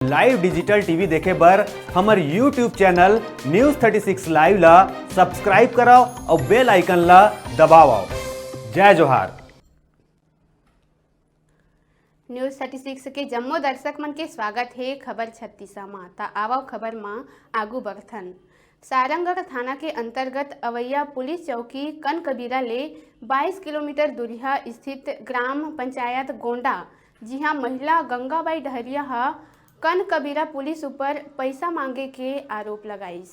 Live digital TV देखे बर हमर यूट्यूब चैनल न्यूज़ 36 लाइव ला सब्सक्राइब कराओ और बेल आइकन ला दबाओ। जय जोहार। न्यूज़ 36 के जम्मो दर्शक मन के स्वागत है। खबर 36 मा ता आवो खबर में आगू बढ़थन। सारंगढ़ थाना के अंतर्गत अवैया पुलिस चौकी कनकबीरा ले 22 किलोमीटर दूरिया स्थित ग्राम पंचायत गोंडा जिहां महिला गंगाबाई डहरिया कनकबीरा पुलिस ऊपर पैसा मांगे के आरोप लगाइस।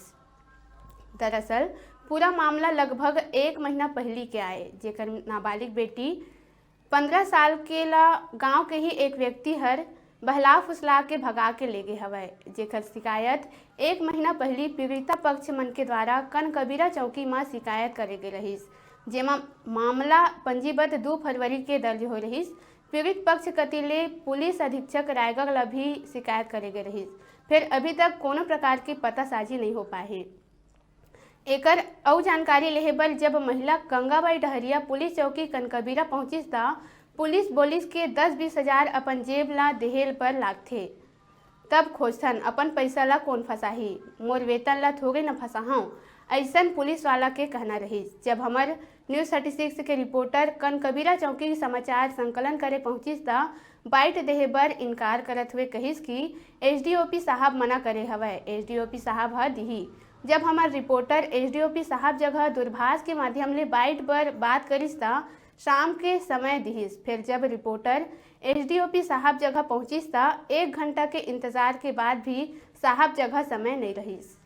दरअसल पूरा मामला लगभग एक महीना पहले के आए, जेकर नाबालिग बेटी 15 साल के ला गांव के ही एक व्यक्ति हर बहला फुसला के भगा के ले गए हवय, जेकर शिकायत एक महीना पहले पीड़िता पक्ष मन के द्वारा कनकबीरा चौकी में शिकायत करे गए रहीस, जेमा मामला पंजीबद्ध 2 फरवरी के दर्ज हो रहीस। पीड़ित पक्ष कतिले पुलिस अधीक्षक रायगढ़ ला भी शिकायत करे गए रहीस, फिर अभी तक कोनो प्रकार की पतासाजी नहीं हो पाए। एकर और जानकारी लेहे बर जब महिला गंगाबाई डहरिया पुलिस चौकी कनकबीरा पहुंचिस ता पुलिस बोलिस के 10-20 हजार अपन जेब ला देहेल पर लागथे, तब खोजथन अपन पैसा ला कौन फसाही, मोर वेतन ला थोड़े न फसाहूँ, ऐसन पुलिस वाला के कहना रहीस। जब हमार न्यूज़ 36 के रिपोर्टर कनकबीरा चौकी समाचार संकलन करे पहुंचिस ता बाइट देहे बर इनकार करत हुए कहिस कि एसडीओपी साहब मना करे हवय, एसडीओपी साहब ह दिही। जब हमार रिपोर्टर एसडीओपी साहब जगह दूरभाष के माध्यम ले बाइट पर बात करिस ता शाम के समय दिहिस। फिर जब रिपोर्टर एसडीओपी साहब जगह पहुंचिस ता 1 घंटा के इंतजार के बाद भी साहब जगह समय नहीं रहीस।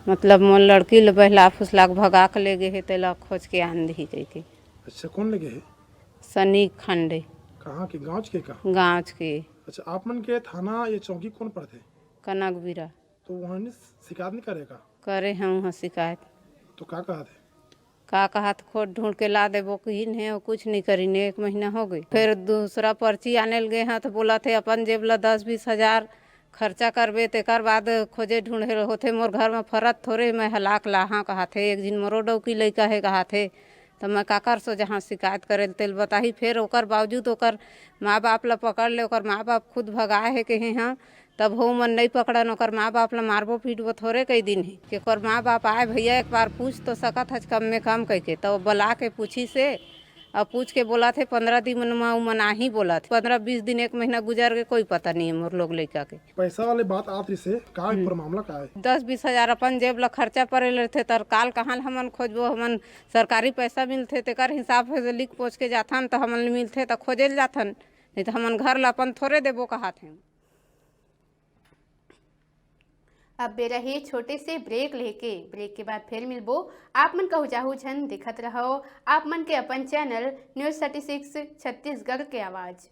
मतलब मोर लड़की ले बहला फुसला के भगा के ले गए है, तेला खोज के आन दी गई के। अच्छा, कौन लगे है? सनी खंडे। कहाँ के? गाँव के? का गाँव के। अच्छा, आप मन के थाना ये चौकी कौन पड़ते? कनकबीरा। तो वहाँ ने शिकायत नहीं करेगा? करे हैं वहाँ शिकायत। तो क्या कहा थे? का कहा तो खोज ढूंढ के ला देबो कहीं है और कुछ नहीं करी ने। 1 महीना हो गई। फिर दूसरा पर्ची आने गए हैं तो बोला थे अपन जेब ला 10-20 हजार खर्चा करबे, तेकर बाद खोजे ढूंढे होते। मोर घर में फरत थोड़े मैं हलाक लाहा कहा थे। एक दिन मोरो डौकी लड़का है कहा थे, तो मैं काकर सो जहाँ शिकायत करे तेल बताही। फिर ओकर बावजूद ओकर माँ बाप ला पकड़ ले, ओकर माँ बाप खुद भगाए है कहे हाँ, तब हो मन नहीं पकड़न। ओकर माँ बाप ला मारबो पीटबो थोड़े कई दिन है कि ओकर माँ बाप आए भैया एक बार पूछ तो सकत हज कम में कम कह के। तो बुला के पूछी से अब पूछ के बोला थे 15 दिन में मना ही बोला थे। 15-20 दिन 1 महीना गुजर गए, कोई पता नहीं है मोर लोग लड़का के। पैसा वाले बात आती से का पूरा मामला का है? 10-20 हजार अपन जेब ला खर्चा पड़े लेते, तर काल कहाँ हमन खोजबो। हमन सरकारी पैसा मिलते तेकर हिसाब से लिख पोछ के जाथन तो हमन मिलते तो खोजे जाथन, नहीं तो हमन घर ला अपन थोड़े देबो कहा थे। अब बेरही छोटे से ब्रेक लेके, ब्रेक के बाद फिर मिलबो। आप मन कहू चाहू छन दिखत रहो आप मन के अपन चैनल न्यूज़ 36 छत्तीसगढ़ के आवाज।